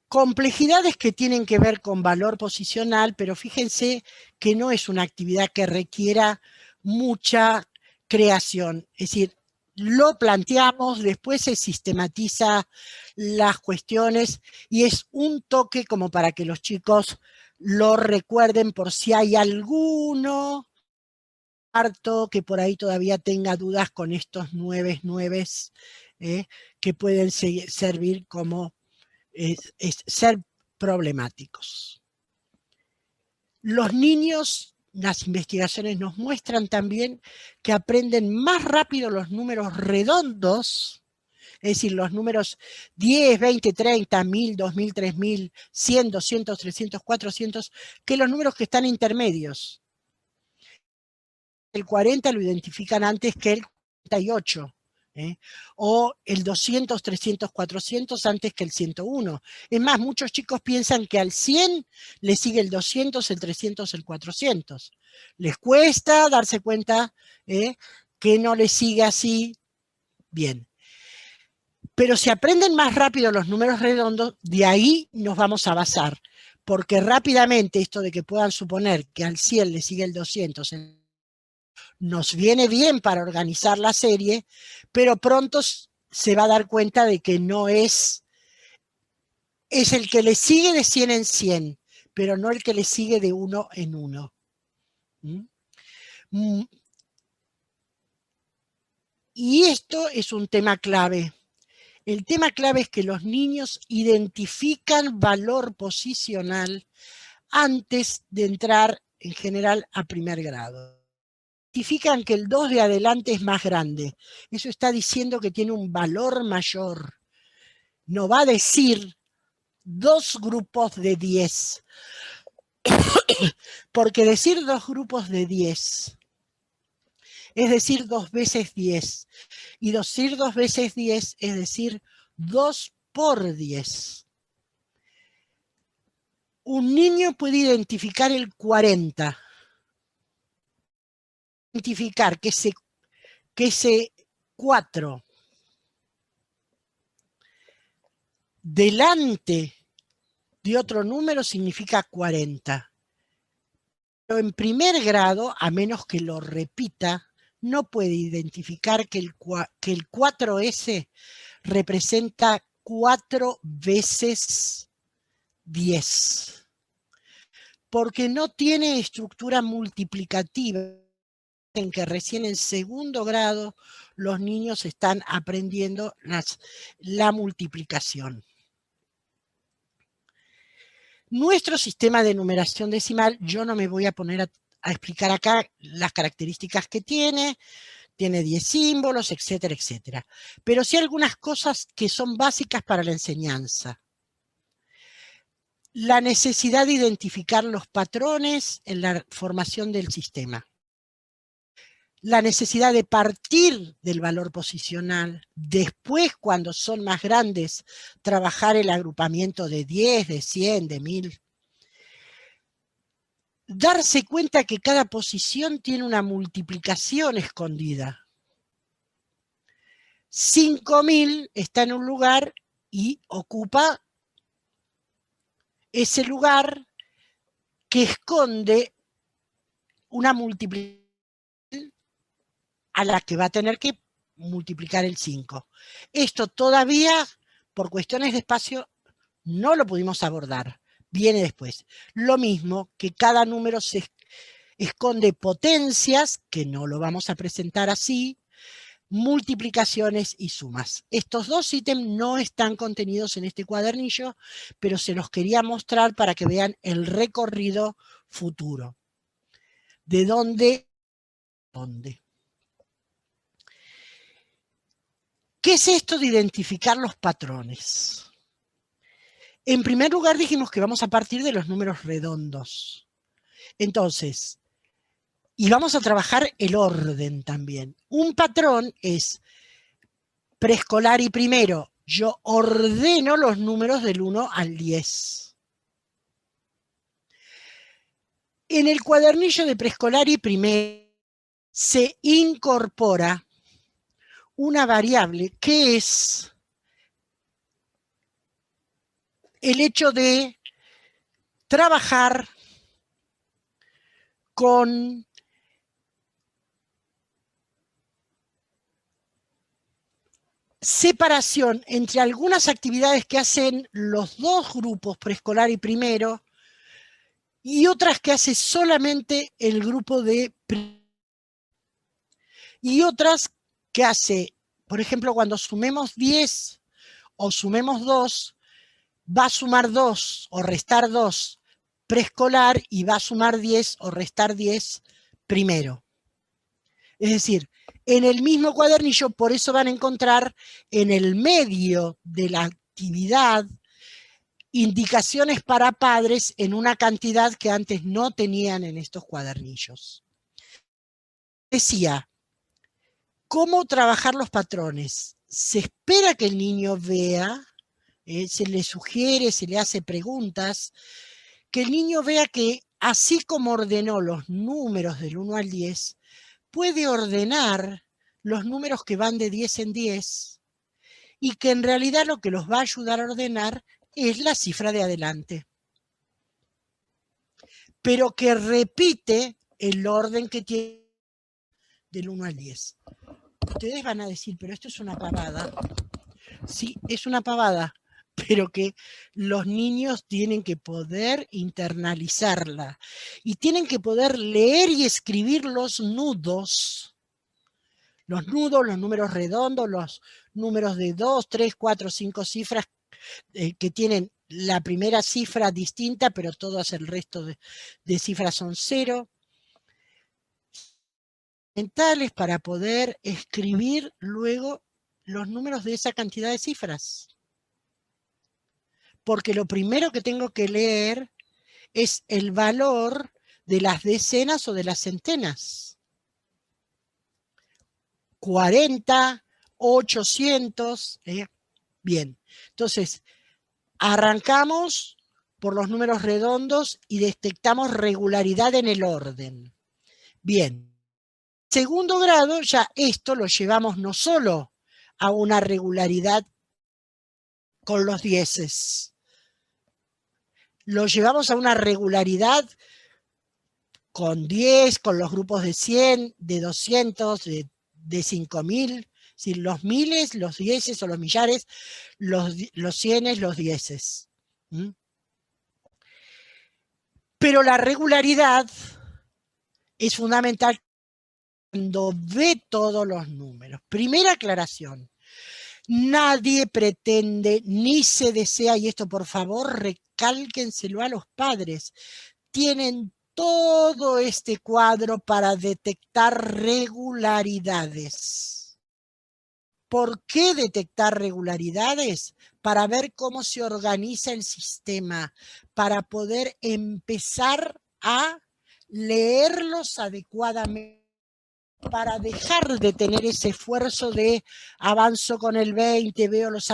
complejidades que tienen que ver con valor posicional, pero fíjense que no es una actividad que requiera mucha creación. Es decir, lo planteamos, después se sistematiza las cuestiones y es un toque como para que los chicos lo recuerden por si hay alguno que por ahí todavía tenga dudas con estos 9 que pueden servir como ser problemáticos. Los niños, las investigaciones nos muestran también que aprenden más rápido los números redondos, es decir, los números 10, 20, 30, 1000, 2000, 3000, 100, 200, 300, 400, que los números que están intermedios. El 40 lo identifican antes que el 48. O el 200, 300, 400 antes que el 101. Es más, muchos chicos piensan que al 100 le sigue el 200, el 300, el 400. Les cuesta darse cuenta que no les sigue así bien. Pero si aprenden más rápido los números redondos, de ahí nos vamos a basar. Porque rápidamente esto de que puedan suponer que al 100 le sigue el 200, nos viene bien para organizar la serie, pero pronto se va a dar cuenta de que no es el que le sigue de 100 en 100, pero no el que le sigue de 1 en 1. Y esto es un tema clave. El tema clave es que los niños identifican valor posicional antes de entrar en general a primer grado. Identifican que el 2 de adelante es más grande. Eso está diciendo que tiene un valor mayor. No va a decir 2 grupos de 10. Porque decir 2 grupos de 10 es decir 2 veces 10. Y decir 2 veces 10 es decir 2 por 10. Un niño puede identificar el 40. Identificar que ese 4 delante de otro número significa 40. Pero en primer grado, a menos que lo repita, no puede identificar que el 4S representa 4 veces 10. Porque no tiene estructura multiplicativa. en que recién en segundo grado los niños están aprendiendo la multiplicación. Nuestro sistema de numeración decimal, yo no me voy a poner a explicar acá las características que tiene 10 símbolos, etcétera, etcétera. Pero sí algunas cosas que son básicas para la enseñanza. La necesidad de identificar los patrones en la formación del sistema. La necesidad de partir del valor posicional. Después, cuando son más grandes, trabajar el agrupamiento de 10, de 100, de 1000. Darse cuenta que cada posición tiene una multiplicación escondida. 5000 está en un lugar y ocupa ese lugar que esconde una multiplicación a la que va a tener que multiplicar el 5. Esto todavía, por cuestiones de espacio, no lo pudimos abordar. Viene después. Lo mismo que cada número se esconde potencias, que no lo vamos a presentar así, multiplicaciones y sumas. Estos dos ítems no están contenidos en este cuadernillo, pero se los quería mostrar para que vean el recorrido futuro. ¿De dónde? ¿Dónde? ¿Qué es esto de identificar los patrones? En primer lugar dijimos que vamos a partir de los números redondos. Entonces, y vamos a trabajar el orden también. Un patrón es preescolar y primero. Yo ordeno los números del 1 al 10. En el cuadernillo de preescolar y primero se incorpora una variable que es el hecho de trabajar con separación entre algunas actividades que hacen los dos grupos, preescolar y primero, y otras que hace solamente el grupo de primero. Y otras que hace, por ejemplo, cuando sumemos 10 o sumemos 2, va a sumar 2 o restar 2 preescolar y va a sumar 10 o restar 10 primero. Es decir, en el mismo cuadernillo, por eso van a encontrar en el medio de la actividad indicaciones para padres en una cantidad que antes no tenían en estos cuadernillos. Decía, ¿cómo trabajar los patrones? Se espera que el niño vea, se le sugiere, se le hace preguntas, que el niño vea que así como ordenó los números del 1 al 10, puede ordenar los números que van de 10 en 10 y que en realidad lo que los va a ayudar a ordenar es la cifra de adelante. Pero que repite el orden que tiene del 1 al 10. Ustedes van a decir, pero esto es una pavada. Sí, es una pavada, pero que los niños tienen que poder internalizarla y tienen que poder leer y escribir los nudos, los números redondos, los números de 2, 3, 4, 5 cifras que tienen la primera cifra distinta, pero todas el resto de cifras son 0. Mentales para poder escribir luego los números de esa cantidad de cifras. Porque lo primero que tengo que leer es el valor de las decenas o de las centenas. 40, 800, bien. Entonces, arrancamos por los números redondos y detectamos regularidad en el orden. Bien. Segundo grado, ya esto lo llevamos no solo a una regularidad con los dieces, lo llevamos a una regularidad con 10, con los grupos de 100, de 200, de 5000, si los miles, los dieces o los millares, los cienes, los dieces. ¿Mm? Pero la regularidad es fundamental cuando ve todos los números. Primera aclaración. Nadie pretende ni se desea, y esto por favor recálquenselo a los padres, tienen todo este cuadro para detectar regularidades. ¿Por qué detectar regularidades? Para ver cómo se organiza el sistema, para poder empezar a leerlos adecuadamente, para dejar de tener ese esfuerzo de avanzo con el 20, veo los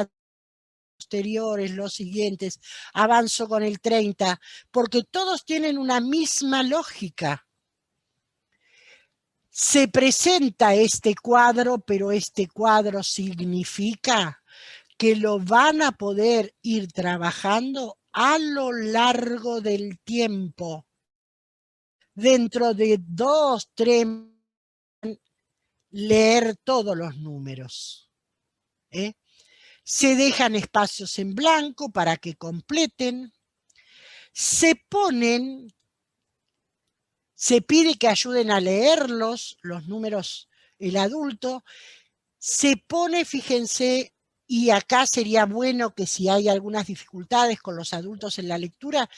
posteriores, los siguientes, avanzo con el 30, porque todos tienen una misma lógica. Se presenta este cuadro, pero este cuadro significa que lo van a poder ir trabajando a lo largo del tiempo. Dentro de 2, 3, leer todos los números. Se dejan espacios en blanco para que completen. Se pide que ayuden a leerlos, los números, el adulto. Se pone, fíjense, y acá sería bueno que si hay algunas dificultades con los adultos en la lectura,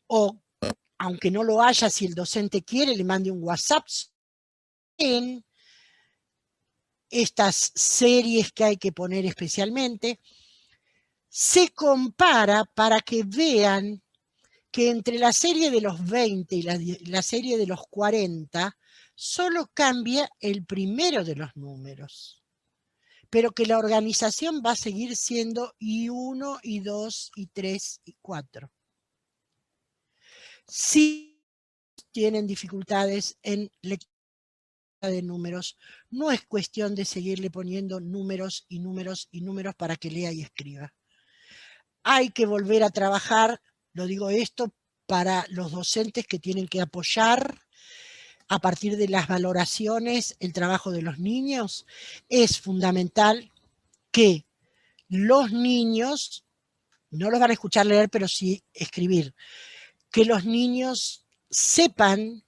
o aunque no lo haya, si el docente quiere, le mande un WhatsApp en estas series que hay que poner especialmente. Se compara para que vean que entre la serie de los 20 y la serie de los 40 solo cambia el primero de los números, pero que la organización va a seguir siendo I1, I2, I3, I4. Si tienen dificultades en lectura de números, no es cuestión de seguirle poniendo números y números y números para que lea y escriba. Hay que volver a trabajar, lo digo esto para los docentes que tienen que apoyar a partir de las valoraciones el trabajo de los niños. Es fundamental que los niños, no los van a escuchar leer, pero sí escribir, que los niños sepan,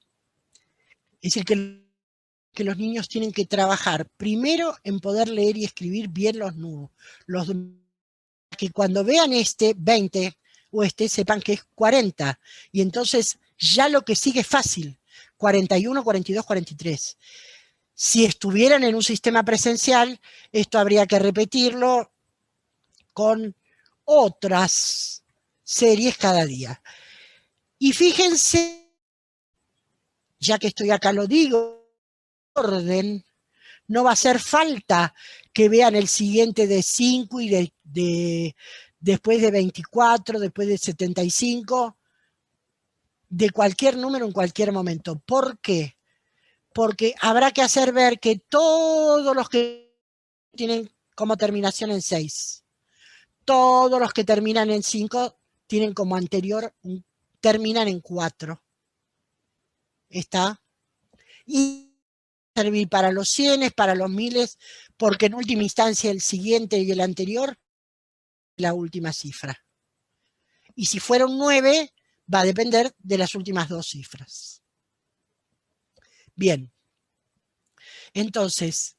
es decir, que los niños tienen que trabajar primero en poder leer y escribir bien los números, que cuando vean este 20 o sepan que es 40, y entonces ya lo que sigue es fácil, 41, 42, 43. Si estuvieran en un sistema presencial, esto habría que repetirlo con otras series cada día. Y fíjense, ya que estoy acá lo digo, orden, no va a hacer falta que vean el siguiente de 5 y después de 24, después de 75, de cualquier número en cualquier momento. ¿Por qué? Porque habrá que hacer ver que todos los que tienen como terminación en 6, todos los que terminan en 5 tienen como anterior, terminan en 4. ¿Está? Y servir para los 100, para los 1000, porque en última instancia el siguiente y el anterior, la última cifra. Y si fueron 9, va a depender de las últimas 2 cifras. Bien. Entonces,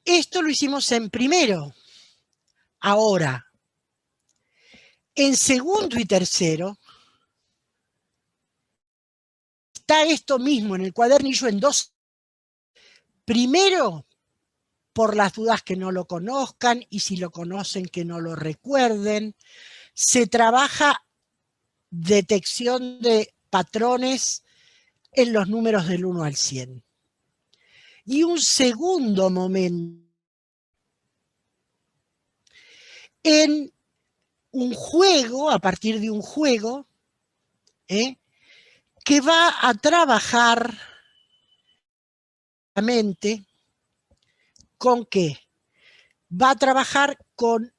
esto lo hicimos en primero. Ahora, en segundo y tercero, está esto mismo en el cuadernillo en 2. Primero, por las dudas que no lo conozcan, y si lo conocen que no lo recuerden, se trabaja detección de patrones en los números del 1 al 100. Y un segundo momento, en un juego, a partir de un juego, que va a trabajar ¿con qué? Va a trabajar con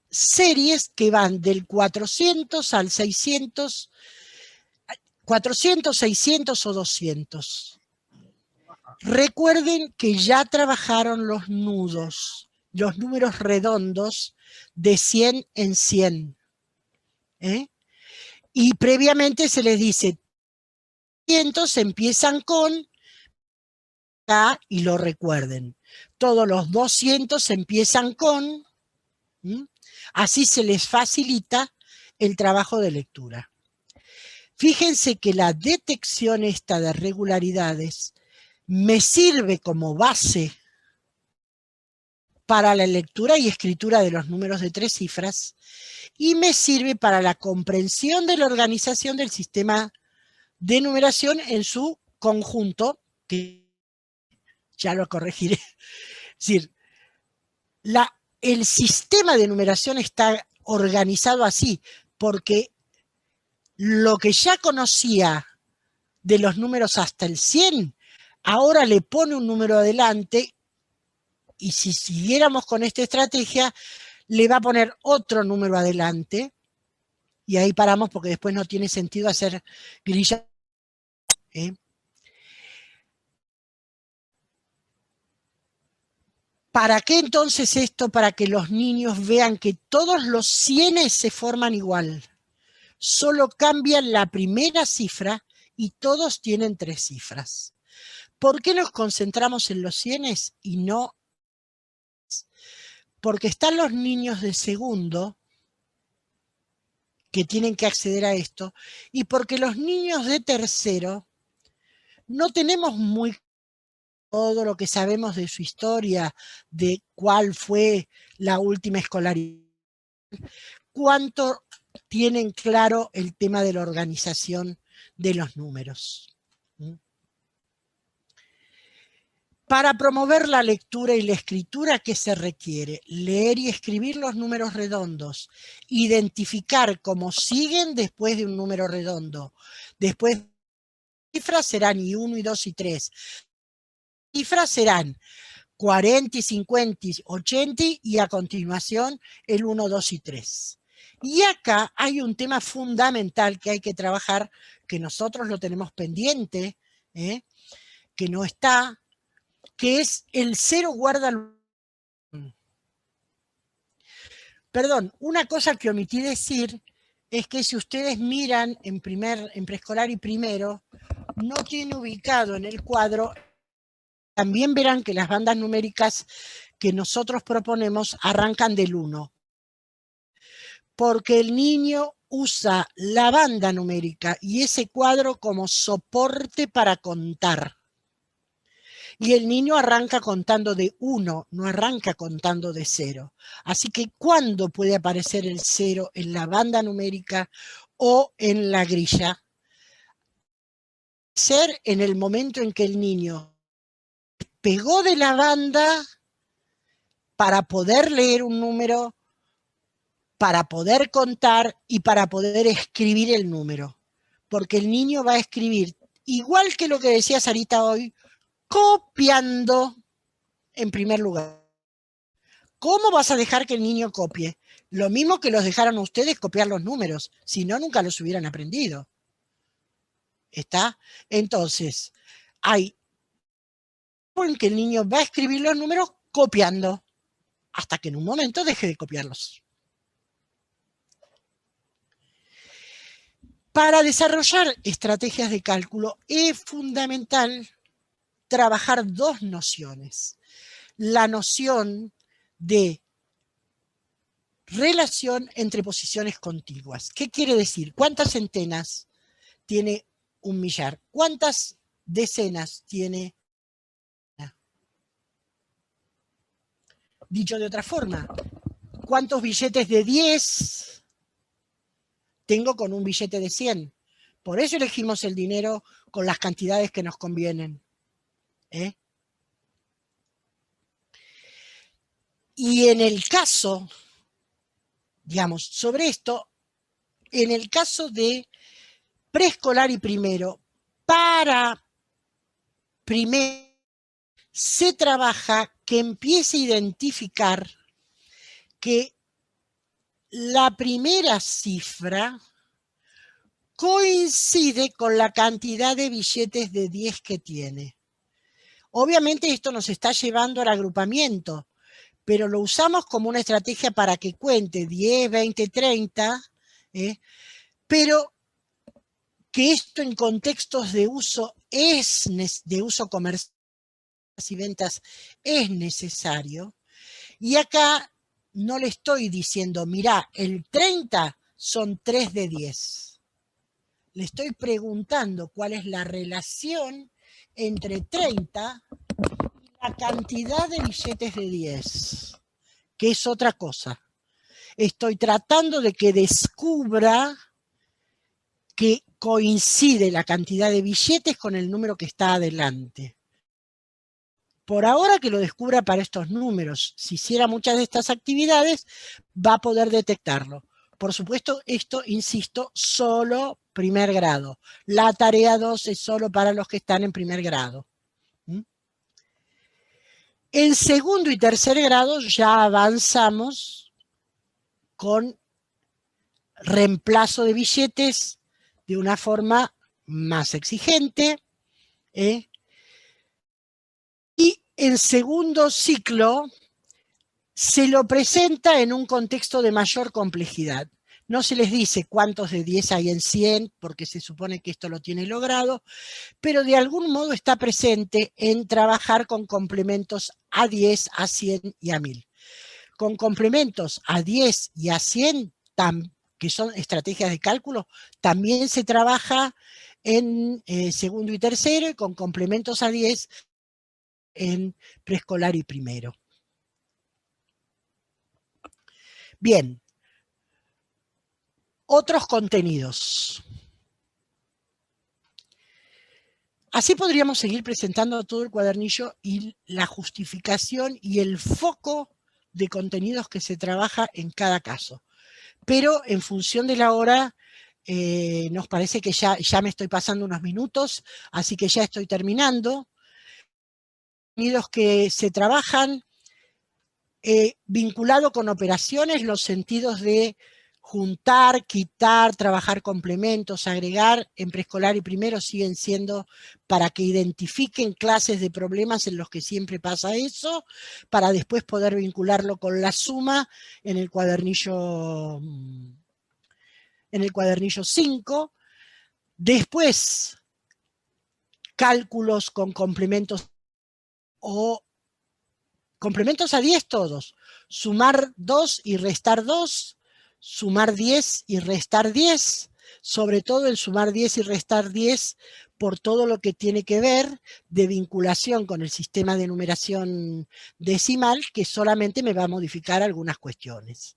series que van del 400 al 600, 400, 600 o 200. Recuerden que ya trabajaron los nudos, los números redondos de 100 en 100. Y previamente se les dice, 100 empiezan con y lo recuerden. Todos los 200 empiezan con, así se les facilita el trabajo de lectura. Fíjense que la detección esta de regularidades me sirve como base para la lectura y escritura de los números de 3 cifras y me sirve para la comprensión de la organización del sistema de numeración en su conjunto, que ya lo corregiré. Es decir, el sistema de numeración está organizado así, porque lo que ya conocía de los números hasta el 100, ahora le pone un número adelante, y si siguiéramos con esta estrategia, le va a poner otro número adelante, y ahí paramos porque después no tiene sentido hacer grilla. ¿Para qué entonces esto? Para que los niños vean que todos los 100 se forman igual. Solo cambian la primera cifra y todos tienen 3 cifras. ¿Por qué nos concentramos en los 100 y no? Porque están los niños de segundo que tienen que acceder a esto, y porque los niños de tercero no tenemos muy todo lo que sabemos de su historia, de cuál fue la última escolaridad, cuánto tienen claro el tema de la organización de los números. Para promover la lectura y la escritura, ¿qué se requiere? Leer y escribir los números redondos, identificar cómo siguen después de un número redondo. Después, cifras serán y 1, y 2, y 3. Cifras serán 40, 50, 80 y a continuación el 1, 2 y 3. Y acá hay un tema fundamental que hay que trabajar, que nosotros lo tenemos pendiente, que no está, que es el 0 guarda. Perdón, una cosa que omití decir es que si ustedes miran en preescolar y primero, no tiene ubicado en el cuadro, también verán que las bandas numéricas que nosotros proponemos arrancan del 1. Porque el niño usa la banda numérica y ese cuadro como soporte para contar. Y el niño arranca contando de 1, no arranca contando de 0. Así que, ¿cuándo puede aparecer el 0 en la banda numérica o en la grilla? Ser en el momento en que el niño pegó de la banda para poder leer un número, para poder contar y para poder escribir el número. Porque el niño va a escribir, igual que lo que decía Sarita hoy, copiando en primer lugar. ¿Cómo vas a dejar que el niño copie? Lo mismo que los dejaron a ustedes copiar los números, si no, nunca los hubieran aprendido. ¿Está? Entonces, hay en que el niño va a escribir los números copiando, hasta que en un momento deje de copiarlos. Para desarrollar estrategias de cálculo es fundamental trabajar 2 nociones. La noción de relación entre posiciones contiguas. ¿Qué quiere decir? ¿Cuántas centenas tiene un millar? ¿Cuántas decenas tiene? Dicho de otra forma, ¿cuántos billetes de 10 tengo con un billete de 100? Por eso elegimos el dinero con las cantidades que nos convienen. Y en el caso, digamos, sobre esto, en el caso de preescolar y primero, para primero se trabaja que empiece a identificar que la primera cifra coincide con la cantidad de billetes de 10 que tiene. Obviamente esto nos está llevando al agrupamiento, pero lo usamos como una estrategia para que cuente 10, 20, 30, pero que esto en contextos de uso es de uso comercial, y ventas es necesario. Y acá no le estoy diciendo, mirá, el 30 son 3 de 10. Le estoy preguntando cuál es la relación entre 30 y la cantidad de billetes de 10, que es otra cosa. Estoy tratando de que descubra que coincide la cantidad de billetes con el número que está adelante. Por ahora que lo descubra para estos números. Si hiciera muchas de estas actividades, va a poder detectarlo. Por supuesto, esto, insisto, solo primer grado. La tarea 2 es solo para los que están en primer grado. En segundo y tercer grado ya avanzamos con reemplazo de billetes de una forma más exigente. Y en segundo ciclo se lo presenta en un contexto de mayor complejidad. No se les dice cuántos de 10 hay en 100, porque se supone que esto lo tiene logrado, pero de algún modo está presente en trabajar con complementos a 10, a 100 y a 1000. Con complementos a 10 y a 100, que son estrategias de cálculo, también se trabaja en segundo y tercero, y con complementos a 10 en preescolar y primero. Bien, otros contenidos. Así podríamos seguir presentando todo el cuadernillo y la justificación y el foco de contenidos que se trabaja en cada caso. Pero en función de la hora, nos parece que ya me estoy pasando unos minutos, así que ya estoy terminando. Contenidos que se trabajan vinculado con operaciones, los sentidos de juntar, quitar, trabajar complementos, agregar, en preescolar y primero siguen siendo para que identifiquen clases de problemas en los que siempre pasa eso, para después poder vincularlo con la suma en el cuadernillo 5. Después, cálculos con complementos o complementos a 10 todos. Sumar 2 y restar 2, sumar 10 y restar 10, sobre todo el sumar 10 y restar 10 por todo lo que tiene que ver de vinculación con el sistema de numeración decimal, que solamente me va a modificar algunas cuestiones.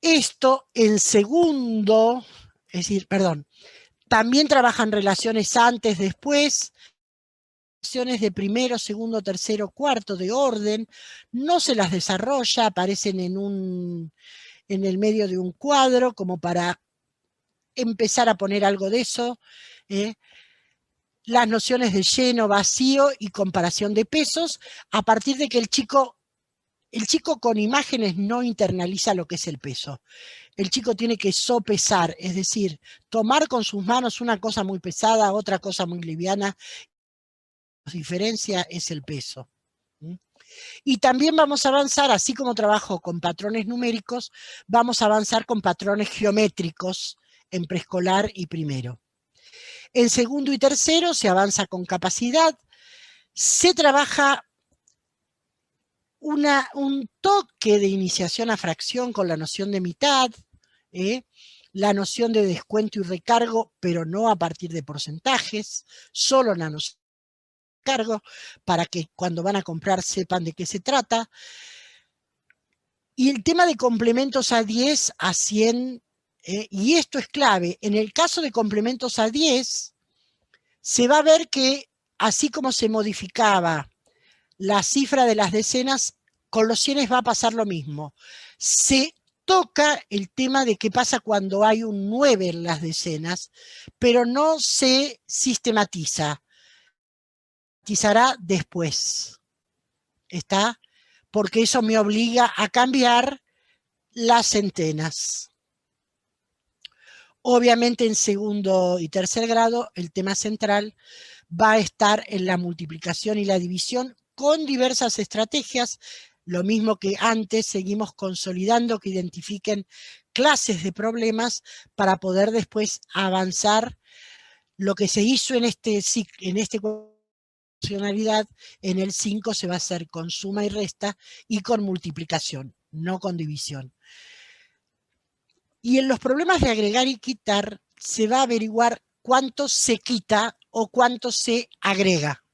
Esto en segundo, es decir, perdón, también trabajan relaciones antes, después, de primero, segundo, tercero, cuarto de orden, no se las desarrolla, aparecen en el medio de un cuadro como para empezar a poner algo de eso. Las nociones de lleno, vacío y comparación de pesos, a partir de que el chico con imágenes no internaliza lo que es el peso. El chico tiene que sopesar, es decir, tomar con sus manos una cosa muy pesada, otra cosa muy liviana. La diferencia es el peso. Y también vamos a avanzar, así como trabajo con patrones numéricos, vamos a avanzar con patrones geométricos en preescolar y primero. En segundo y tercero se avanza con capacidad, se trabaja un toque de iniciación a fracción con la noción de mitad, la noción de descuento y recargo, pero no a partir de porcentajes, solo la noción de recargo, para que cuando van a comprar sepan de qué se trata. Y el tema de complementos a 10, a 100, y esto es clave, en el caso de complementos a 10, se va a ver que así como se modificaba la cifra de las decenas, con los cienes va a pasar lo mismo. Se toca el tema de qué pasa cuando hay un 9 en las decenas, pero no se sistematiza. Sistematizará después. ¿Está? Porque eso me obliga a cambiar las centenas. Obviamente en segundo y tercer grado el tema central va a estar en la multiplicación y la división con diversas estrategias, lo mismo que antes, seguimos consolidando que identifiquen clases de problemas para poder después avanzar lo que se hizo en este proporcionalidad, en el 5 se va a hacer con suma y resta y con multiplicación, no con división. Y en los problemas de agregar y quitar se va a averiguar cuánto se quita o cuánto se agrega.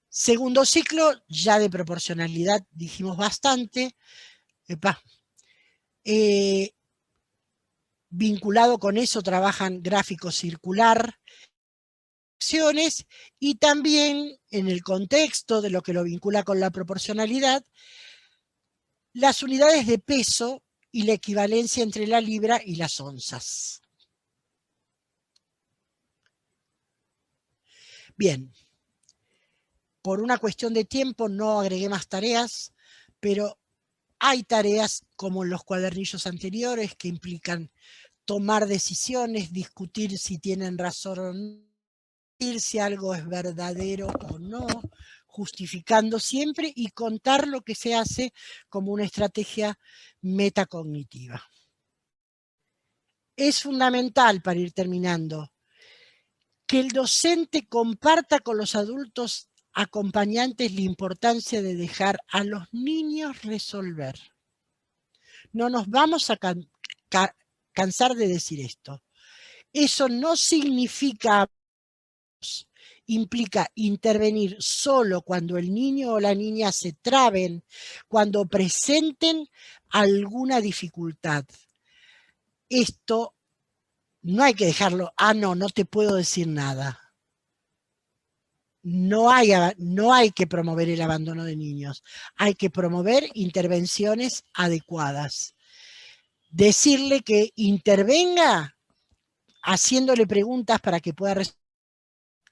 Segundo ciclo, ya de proporcionalidad dijimos bastante. Vinculado con eso trabajan gráfico circular, y también en el contexto de lo que lo vincula con la proporcionalidad, las unidades de peso y la equivalencia entre la libra y las onzas. Bien, por una cuestión de tiempo no agregué más tareas, pero hay tareas como en los cuadernillos anteriores que implican tomar decisiones, discutir si tienen razón o no, decir si algo es verdadero o no, justificando siempre y contar lo que se hace como una estrategia metacognitiva. Es fundamental, para ir terminando, que el docente comparta con los adultos acompañantes la importancia de dejar a los niños resolver. No nos vamos a cansar de decir esto. Eso no significa, implica intervenir solo cuando el niño o la niña se traben, cuando presenten alguna dificultad. Esto no hay que dejarlo, no te puedo decir nada. No hay que promover el abandono de niños, hay que promover intervenciones adecuadas. Decirle que intervenga haciéndole preguntas para que pueda responder,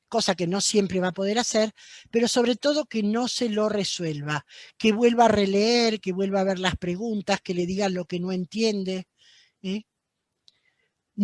cosa que no siempre va a poder hacer, pero sobre todo que no se lo resuelva, que vuelva a releer, que vuelva a ver las preguntas, que le digan lo que no entiende, ¿eh?